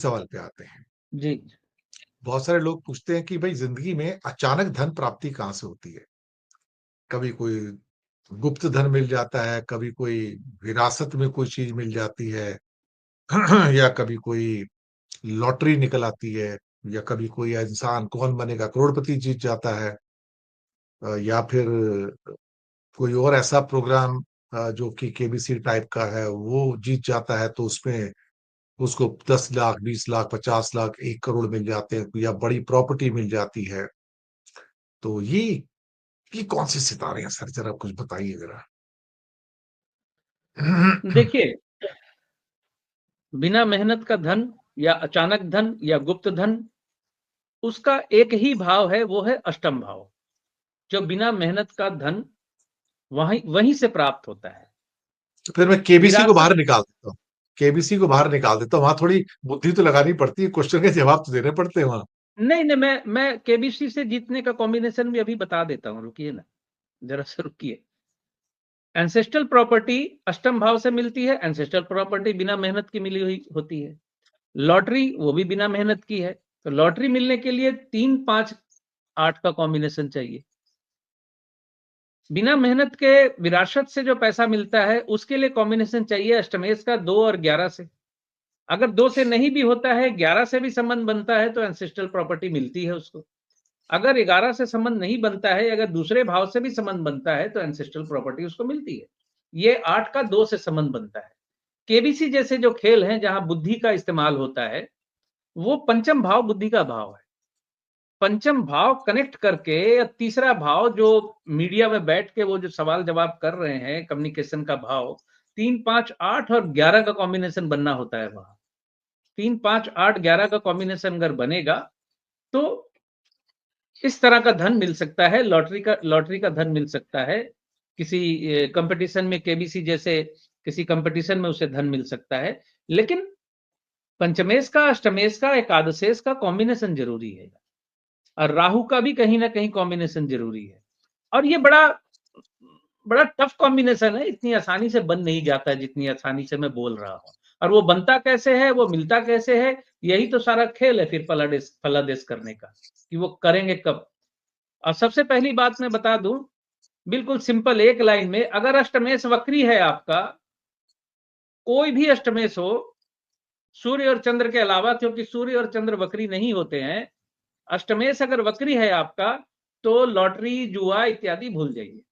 सवाल पे आते हैं। जी। बहुत सारे लोग पूछते हैं कि भाई ज़िंदगी में अचानक धन प्राप्ति कहाँ से होती है? कभी कोई गुप्त धन मिल जाता है, कभी कोई विरासत में कोई चीज़ मिल जाती है या कभी कोई लॉटरी निकल आती है या कभी कोई इंसान कौन बनेगा करोड़पति जीत जाता है या फिर कोई और ऐसा प्रोग्राम जो कि केबीसी टाइप का है, वो जीत जाता है तो उसमें उसको 10 लाख, 20 लाख, 50 लाख, 1 करोड़ मिल जाते हैं या बड़ी प्रॉपर्टी मिल जाती है। तो ये कौन-से सितारे हैं सर ज़रा कुछ बताइए ज़रा? देखिए, बिना मेहनत का धन या अचानक धन या गुप्त धन, उसका एक ही भाव है, वो है अष्टम भाव। जो बिना मेहनत का धन वहीं वहीं से प्राप्त होता है। तो फिर मैं केबीसी को विरासत बाहर निकाल देता हूँ। केबीसी को बाहर निकाल देता हूँ, वहाँ थोड़ी बुद्धि तो लगानी पड़ती है, क्वेश्चन के जवाब तो देने पड़ते हैं वहाँ। नहीं, नहीं, मैं केबीसी से जीतने का कॉम्बिनेशन भी अभी बता देता हूँ, रुकिए ना, ज़रा-सा रुकिए। एंसेस्ट्रल प्रॉपर्टी अष्टम भाव से मिलती है, एंसेस्ट्रल प्रॉपर्टी बिना मेहनत की मिली हुई होती है। लॉटरी वो भी बिना मेहनत की है, तो लॉटरी मिलने के लिए 3, 5, 8 का कॉम्बिनेशन चाहिए। बिना मेहनत के विरासत से जो पैसा मिलता है, उसके लिए कॉम्बिनेशन चाहिए अष्टमेश का 2 और 11 से। अगर 2 से नहीं भी होता है, 11 से भी संबंध बनता है, तो एंसेस्ट्रल प्रॉपर्टी मिलती है उसको। अगर 11 से संबंध नहीं बनता है, अगर दूसरे भाव से भी संबंध बनता है, तो एंसेस्ट्रल प्रॉपर्टी उसको मिलती है। ये 8 का 2 से संबंध बनता है। केबीसी जैसे जो खेल हैं, जहां बुद्धि का इस्तेमाल होता है, वो पंचम भाव बुद्धि का भाव है। पंचम भाव कनेक्ट करके या तीसरा भाव जो मीडिया में बैठ के वो जो सवाल जवाब कर रहे हैं, कम्युनिकेशन का भाव, 3, 5, 8 और 11 का कॉम्बिनेशन बनना होता है वहां। 3, 5, 8, 11 का कॉम्बिनेशन अगर बनेगा, तो इस तरह का धन मिल सकता है। लॉटरी का धन मिल सकता है। किसी कंपटीशन में, केबीसी जैसे किसी कंपटीशन में उसे धन मिल सकता है। लेकिन पंचमेश का, अष्टमेश का, एकादशेश का कॉम्बिनेशन जरूरी है, और राहु का भी कहीं ना कहीं कॉम्बिनेशन जरूरी है। और ये बड़ा बड़ा टफ कॉम्बिनेशन है, इतनी आसानी से बन नहीं जाता जितनी आसानी से मैं बोल रहा हूं। और वो बनता कैसे है, वो मिलता कैसे है, यही तो सारा खेल है फिर फलादेश करने का, कि वो करेंगे कब। और सबसे पहली बात मैं बता दूं, बिल्कुल सिंपल एक लाइन में, अगर अष्टमेश वक्री है आपका, कोई भी अष्टमेश हो, सूर्य और चंद्र के अलावा, क्योंकि सूर्य और चंद्र वक्री नहीं होते हैं, अष्टमेश अगर वक्री है आपका, तो लॉटरी, जुआ इत्यादि भूल जाइए।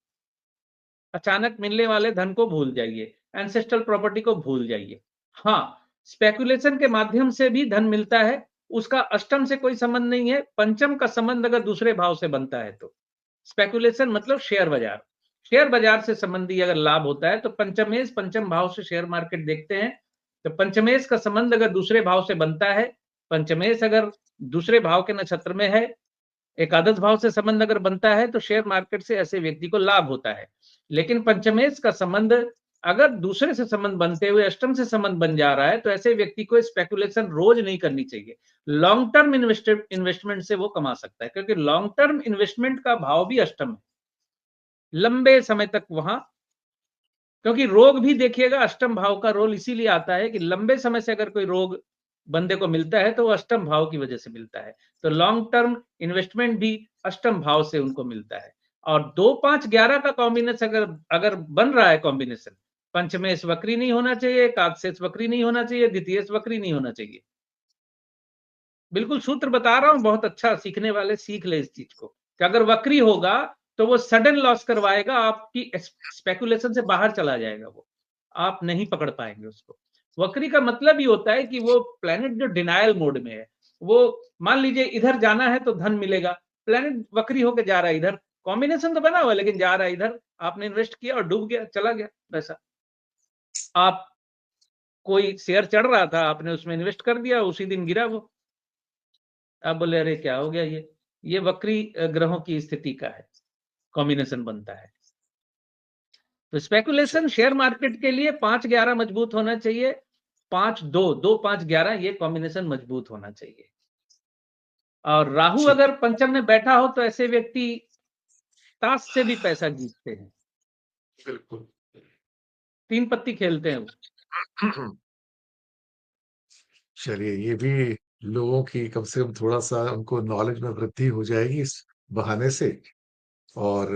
अचानक मिलने वाले धन को भूल जाइए, एंसेस्ट्रल प्रॉपर्टी को भूल जाइए। हाँ, स्पेकुलेशन के माध्यम से भी धन मिलता है, उसका अष्टम से कोई संबंध नहीं है। पंचम का संबंध अगर दूसरे भाव से बनता है तो स्पेकुलेशन मतलब शेयर बाजार, शेयर बाजार से संबंधी अगर लाभ होता है, तो पंचमेश पंचम भाव से शेयर मार्केट देखते हैं। तो पंचमेश का संबंध अगर दूसरे भाव से बनता है, पंचमेश अगर दूसरे भाव के नक्षत्र में है, एकादश भाव से संबंध अगर बनता है, तो शेयर मार्केट से ऐसे व्यक्ति को लाभ होता है। लेकिन पंचमेश का संबंध अगर दूसरे से संबंध बनते हुए अष्टम से संबंध बन जा रहा है, तो ऐसे व्यक्ति को स्पेकुलेशन रोज नहीं करनी चाहिए। लॉन्ग टर्म इन्वेस्टमेंट से वो कमा सकता है, क्योंकि लॉन्ग टर्म इन्वेस्टमेंट का भाव भी अष्टम है, लंबे समय तक वहां। क्योंकि रोग भी देखिएगा, अष्टम भाव का रोल इसीलिए आता है कि लंबे समय से अगर कोई रोग बंदे को मिलता है, तो वो अष्टम भाव की वजह से मिलता है। तो लॉन्ग टर्म इन्वेस्टमेंट भी अष्टम भाव से उनको मिलता है। और 2, 5, 11 का कॉम्बिनेशन अगर अगर बन रहा है कॉम्बिनेशन, पंचमेश वक्री नहीं होना चाहिए, एकादशेश वक्री नहीं होना चाहिए, द्वितीयेश वक्री नहीं होना चाहिए। बिल्कुल सूत्र बता रहा हूं, बहुत अच्छा, सीखने वाले सीख ले इस चीज को, कि अगर वक्री होगा, तो वो सडन लॉस करवाएगा, आपकी स्पेकुलेशन से बाहर चला जाएगा, वो आप नहीं पकड़ पाएंगे उसको। वक्री का मतलब ही होता है कि वो प्लेनेट जो डिनायल मोड में है, वो मान लीजिए इधर जाना है तो धन मिलेगा, प्लेनेट वक्री होकर जा रहा है इधर, कॉम्बिनेशन तो बना हुआ लेकिन जा रहा है इधर, आपने इन्वेस्ट किया और डूब गया, चला गया पैसा। आप, कोई शेयर चढ़ रहा था, आपने उसमें इन्वेस्ट कर दिया, उसी दिन गिरा वो, आप बोले अरे क्या हो गया ये वक्री ग्रहों की स्थिति का है, कॉम्बिनेशन बनता है। तो अच्छा, स्पेकुलेशन शेयर मार्केट के लिए 5-11 मजबूत होना चाहिए, 5-2, 2-5-11 ये कॉम्बिनेशन मजबूत होना चाहिए। और राहु ठीक, अगर पंचम में बैठा हो, तो ऐसे व्यक्ति ताश से भी पैसा जीतते हैं, बिल्कुल। 3 पत्ती खेलते हैं वो। चलिए, ये भी लोगों की कम से कम थोड़ा-सा उनको नॉलेज में वृद्धि हो जाएगी इस बहाने से। और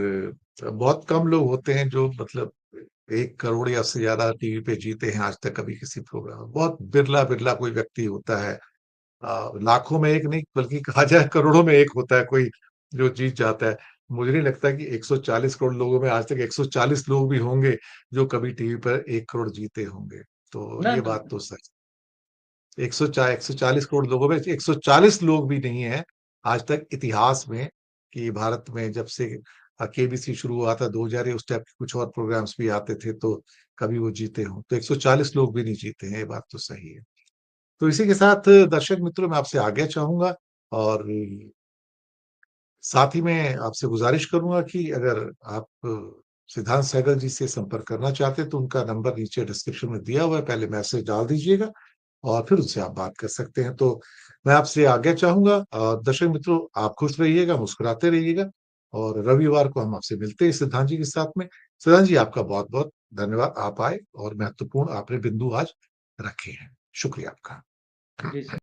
बहुत कम लोग होते हैं जो मतलब 1 करोड़ या उससे ज़्यादा टीवी पे जीते हैं आज तक कभी किसी प्रोग्राम में। बहुत बिरला-बिरला कोई व्यक्ति होता है। लाखों में 1 नहीं बल्कि कहा जाए करोड़ों में 1 होता है कोई जो जीत जाता है। मुझे नहीं लगता कि 140 करोड़ लोगों में आज तक 140 लोग भी होंगे जो कभी टीवी पर 1 करोड़ जीते होंगे। तो ना, ये ना, बात तो सच 140 करोड़ लोगों में 140 लोग भी नहीं है आज तक इतिहास में कि भारत में जब से केबीसी शुरू हुआ था 2000 उस टाइप के कुछ और प्रोग्राम्स भी आते थे तो कभी वो जीते हों। तो 140 लोग भी नहीं जीते हैं, ये बात तो सही है। तो इसी के साथ दर्शक मित्रों मैं आपसे आज्ञा चाहूँगा और साथ ही मैं आपसे गुज़ारिश करूँगा कि अगर आप सिद्धांत सहगल जी से संपर्क करना चाहते हैं तो उनका नंबर नीचे डिस्क्रिप्शन में दिया हुआ है, पहले मैसेज डाल दीजिएगा और फिर उससे आप बात कर सकते हैं। तो मैं आपसे आज्ञा चाहूँगा दर्शक मित्रों आप खुश रहिएगा, मुस्कुराते रहिएगा और रविवार को हम आपसे मिलते हैं सिद्धांत जी के साथ में। सिद्धांत जी आपका बहुत-बहुत धन्यवाद, आप आए और महत्वपूर्ण आपने बिंदु आज रखे हैं। शुक्रिया आपका। जी सर।